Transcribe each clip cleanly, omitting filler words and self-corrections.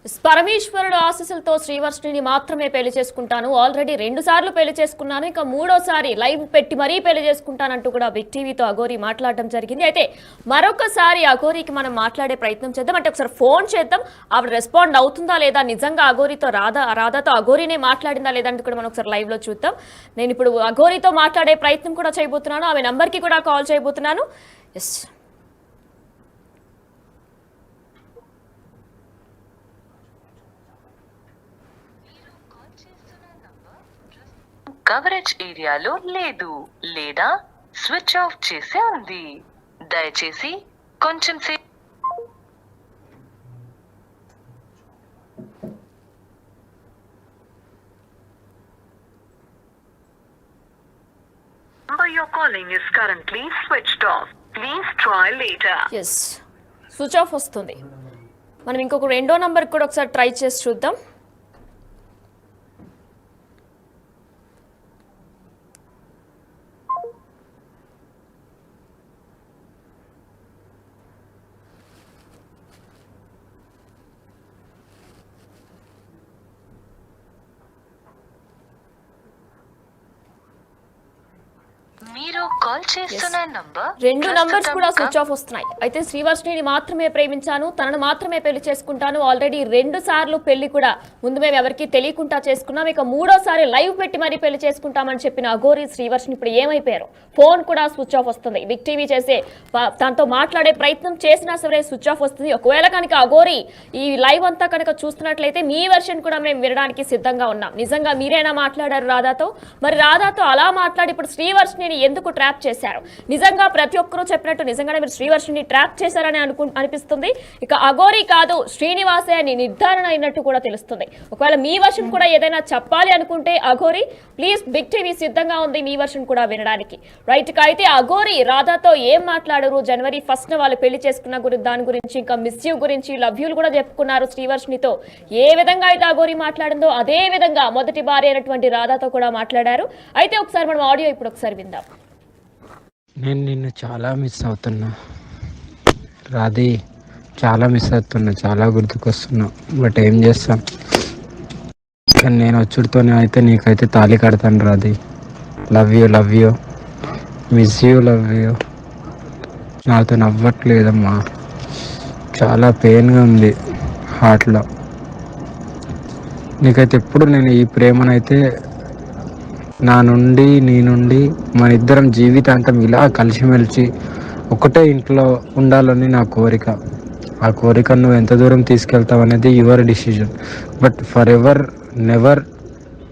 పరమేశ్వరుడు ఆశీస్సులతో శ్రీవర్షిని మాత్రమే పెళ్లి చేసుకుంటాను. ఆల్రెడీ 2 సార్లు పెళ్లి చేసుకున్నాను. ఇక 3వసారి లైవ్ పెట్టి మరీ పెళ్లి చేసుకుంటానంటూ కూడా బిగ్ టీవీతో అఘోరి మాట్లాడడం జరిగింది. అయితే మరొకసారి అఘోరికి మనం మాట్లాడే ప్రయత్నం చేద్దాం. అంటే ఒకసారి ఫోన్ చేద్దాం, ఆవిడ రెస్పాండ్ అవుతుందా లేదా, నిజంగా అఘోరితో రాధాతో అఘోరినే మాట్లాడిందా లేదా అంటే కూడా మనం ఒకసారి లైవ్ లో చూద్దాం. నేను ఇప్పుడు అఘోరితో మాట్లాడే ప్రయత్నం కూడా చేయబోతున్నాను. ఆమె నంబర్ కి కూడా కాల్ చేయబోతున్నాను. ఎస్, కవరేజ్ ఏరియాలో లేదు లేదా స్విచ్ ఆఫ్ చేసి ఉంది. దయచేసి కొంచెం సేపు number you're calling is currently switched off. Please try later. Yes, switch off వస్తుంది. మనం ఇంకొక 2వ నంబర్ కూడా ఒకసారి ట్రై చేసి చూద్దాం. మీరు కాల్ చేస్తున్న నంబర్ 2 నంబర్స్ కూడా స్విచ్ ఆఫ్ వస్తున్నాయి. అయితే శ్రీవర్షిని మాత్రమే ప్రేమించాను, తనను మాత్రమే పెళ్లి చేసుకుంటాను. ఆల్రెడీ 2 సార్లు పెళ్లి కూడా ముందు మేము ఎవరికి తెలియకుండా చేసుకున్నాం. ఇక 3వసారి లైవ్ పెట్టి మరీ పెళ్లి చేసుకుంటామని చెప్పిన అఘోరి శ్రీవర్షిని ఇప్పుడు ఏమైపోయారు? ఫోన్ కూడా స్విచ్ ఆఫ్ వస్తుంది. బిగ్ టీవీ చేసే తనతో మాట్లాడే ప్రయత్నం చేసినా సరే స్విచ్ ఆఫ్ వస్తుంది. ఒకవేళ కనుక అఘోరి ఈ లైవ్ అంతా కనుక చూస్తున్నట్లయితే మీ వెర్షన్ కూడా మేము వినడానికి సిద్ధంగా ఉన్నాం. నిజంగా మీరైనా మాట్లాడారు రాధాతో? మరి రాధాతో అలా మాట్లాడి ఇప్పుడు శ్రీవర్షిని ఎందుకు ట్రాప్ చేశారు? నిజంగా ప్రతి ఒక్కరూ చెప్పినట్టు నిజంగానే మీరు శ్రీవర్షిని ట్రాప్ చేశారని అనిపిస్తుంది. ఇక అఘోరి కాదు శ్రీనివాసే అని నిర్ధారణ అయినట్టు కూడా తెలుస్తుంది. ఒకవేళ మీ వర్షన్ కూడా ఏదైనా చెప్పాలి అనుకుంటే అఘోరి ప్లీజ్, బిగ్ టీవీ సిద్ధంగా ఉంది మీ వర్షన్ కూడా వినడానికి. రైట్. అయితే అఘోరి రాధాతో ఏం మాట్లాడరు? జనవరి 1న వాళ్ళు పెళ్లి చేసుకున్న దాని గురించి, ఇంకా మిస్ యూ గురించి, లవ్ యూలు కూడా చెప్పుకున్నారు. శ్రీవర్షినితో ఏ విధంగా అయితే అఘోరి మాట్లాడిందో అదే విధంగా మొదటి భార్య అయినటువంటి రాధాతో కూడా మాట్లాడారు. అయితే ఒకసారి మనం ఆడియో ఇప్పుడు ఒకసారి విందాం. నేను నిన్ను చాలా మిస్ అవుతున్నా రాధి, చాలా మిస్ అవుతున్నా, చాలా గుర్తుకొస్తున్నా. బట్ ఏం చేస్తాం, కానీ నేను వచ్చుడితోనే అయితే నీకైతే తాళి కడతాను Radhi. Love you, miss you, love you. నాతో నవ్వట్లేదమ్మా, చాలా పెయిన్గా ఉంది హార్ట్లో. నీకైతే ఎప్పుడు నేను ఈ ప్రేమనైతే నీ నుండి మన ఇద్దరం జీవితాంతం ఇలా కలిసిమెలిసి ఒకటే ఇంట్లో ఉండాలని నా కోరిక. ఆ కోరిక నువ్వు ఎంత దూరం తీసుకెళ్తావు అనేది your decision. But for ever never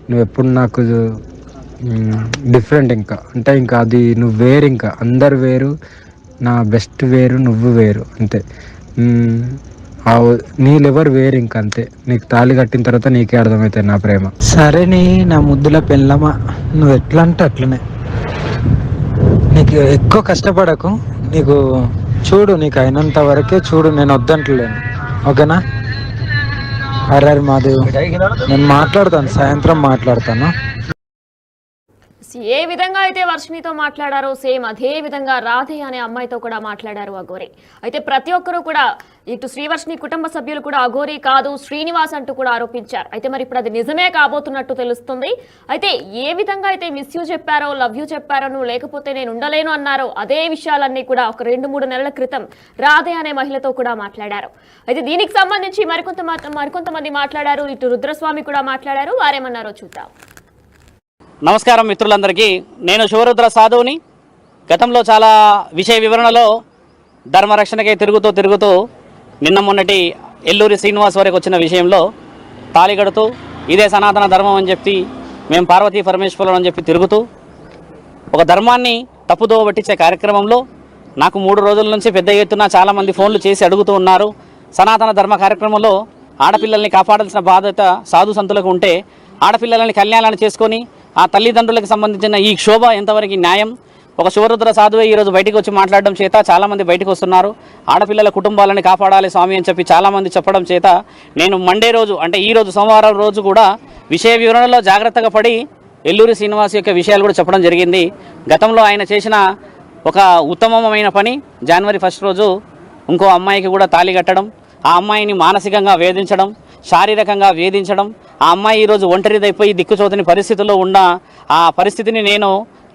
నువ్వు ఎప్పుడు నాకు డిఫరెంట్. ఇంకా అది నువ్వు వేరు, ఇంకా అందరు వేరు, నా బెస్ట్ వేరు, నువ్వు వేరు, అంతే. నీ లెవర్ వేరు, ఇంక అంతే. నీకు తాళి కట్టిన తర్వాత నీకే అర్థమవుతుంది నా ప్రేమ. సరే నా ముద్దుల పెళ్ళమా, నువ్వు ఎట్లా అంటే అట్లనే. నీకు ఎక్కువ కష్టపడకు, నీకు చూడు, నీకు అయినంత వరకే చూడు, నేను వద్దంటలేను, ఓకేనా? అరే మాదేవ్, నేను మాట్లాడతాను, సాయంత్రం మాట్లాడతాను. ఏ విధంగా అయితే వర్షినితో మాట్లాడారో సేమ్ అదే విధంగా రాధే అనే అమ్మాయితో కూడా మాట్లాడారు అఘోరి. అయితే ప్రతి ఒక్కరూ కూడా ఇటు శ్రీవర్షిని కుటుంబ సభ్యులు కూడా అఘోరి కాదు శ్రీనివాస్ అంటూ కూడా ఆరోపించారు. అయితే మరి ఇప్పుడు అది నిజమే కాబోతున్నట్టు తెలుస్తుంది. అయితే ఏ విధంగా అయితే మిస్ యూ చెప్పారో, లవ్ యూ చెప్పారో, నువ్వు లేకపోతే నేను ఉండలేను అన్నారో అదే విషయాలన్నీ కూడా ఒక 2-3 నెలల క్రితం రాధే అనే మహిళతో కూడా మాట్లాడారు. అయితే దీనికి సంబంధించి మరికొంతమంది మాట్లాడారు. ఇటు రుద్రస్వామి కూడా మాట్లాడారు. వారేమన్నారో చూద్దాం. నమస్కారం మిత్రులందరికీ. నేను శివరుద్ర సాధువుని. గతంలో చాలా విషయ వివరణలో ధర్మరక్షణకై తిరుగుతూ నిన్న మొన్నటి ఎల్లూరి శ్రీనివాస్ వరకు వచ్చిన విషయంలో తాళి కడుతూ ఇదే సనాతన ధర్మం అని చెప్పి మేము పార్వతీ పరమేశ్వరులు అని చెప్పి తిరుగుతూ ఒక ధర్మాన్ని తప్పుదోవ పట్టించే కార్యక్రమంలో నాకు 3 రోజుల నుంచి పెద్ద ఎత్తున చాలామంది ఫోన్లు చేసి అడుగుతూ ఉన్నారు. సనాతన ధర్మ కార్యక్రమంలో ఆడపిల్లల్ని కాపాడాల్సిన బాధ్యత సాధు సంతులకు ఉంటే ఆడపిల్లలని కళ్యాణాలు చేసుకొని ఆ తల్లిదండ్రులకు సంబంధించిన ఈ క్షోభ ఎంతవరకు న్యాయం? ఒక శివరుద్ర సాధువే ఈరోజు బయటకు వచ్చి మాట్లాడడం చేత చాలామంది బయటకు వస్తున్నారు. ఆడపిల్లల కుటుంబాలని కాపాడాలి స్వామి అని చెప్పి చాలామంది చెప్పడం చేత నేను మండే రోజు, అంటే ఈరోజు సోమవారం రోజు కూడా విషయ వివరణలో జాగ్రత్తగా పడి ఎల్లూరి శ్రీనివాస్ యొక్క విషయాలు కూడా చెప్పడం జరిగింది. గతంలో ఆయన చేసిన ఒక ఉత్తమమైన పని జనవరి 1 రోజు ఇంకో అమ్మాయికి కూడా తాళి కట్టడం, ఆ అమ్మాయిని మానసికంగా వేధించడం, శారీరకంగా వేధించడం, ఆ అమ్మాయి ఈరోజు ఒంటరిదైపోయి దిక్కుచోతని పరిస్థితుల్లో ఉన్న ఆ పరిస్థితిని నేను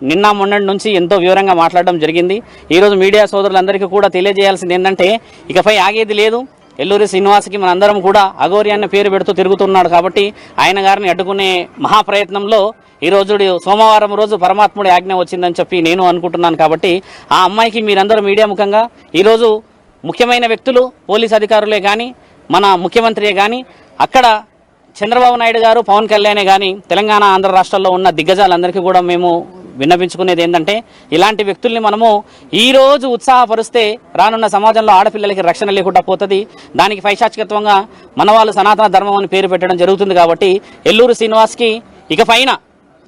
నిన్న మొన్నటి నుంచి ఎంతో వివరంగా మాట్లాడడం జరిగింది. ఈరోజు మీడియా సోదరులందరికీ కూడా తెలియజేయాల్సింది ఏంటంటే ఇకపై ఆగేది లేదు. ఎల్లూరి శ్రీనివాస్కి మనందరం కూడా అఘోరి అన్న పేరు పెడుతూ తిరుగుతున్నాడు కాబట్టి ఆయన గారిని అడ్డుకునే మహాప్రయత్నంలో ఈరోజు సోమవారం రోజు పరమాత్ముడి ఆజ్ఞ వచ్చిందని చెప్పి నేను అనుకుంటున్నాను. కాబట్టి ఆ అమ్మాయికి మీరందరూ మీడియా ముఖంగా ఈరోజు ముఖ్యమైన వ్యక్తులు పోలీస్ అధికారులే కానీ మన ముఖ్యమంత్రియే కానీ అక్కడ చంద్రబాబు నాయుడు గారు పవన్ కళ్యాణే కానీ తెలంగాణ ఆంధ్ర రాష్ట్రాల్లో ఉన్న దిగ్గజాలందరికీ కూడా మేము విన్నపించుకునేది ఏంటంటే ఇలాంటి వ్యక్తుల్ని మనము ఈరోజు ఉత్సాహపరిస్తే రానున్న సమాజంలో ఆడపిల్లలకి రక్షణ లేకుండా పోతుంది. దానికి పైశాచికత్వంగా మన వాళ్ళు సనాతన ధర్మం అని పేరు పెట్టడం జరుగుతుంది. కాబట్టి ఎల్లూరి శ్రీనివాస్కి ఇకపైన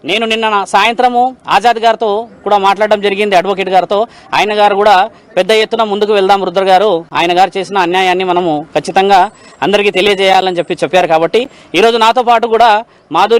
నేను నిన్న సాయంత్రము ఆజాద్ గారితో కూడా మాట్లాడడం జరిగింది, అడ్వకేట్ గారితో. ఆయన గారు కూడా పెద్ద ఎత్తున ముందుకు వెళ్దాం రుద్ర గారు, ఆయన గారు చేసిన అన్యాయాన్ని మనము ఖచ్చితంగా అందరికీ తెలియజేయాలని చెప్పారు. కాబట్టి ఈరోజు నాతో పాటు కూడా మాధురి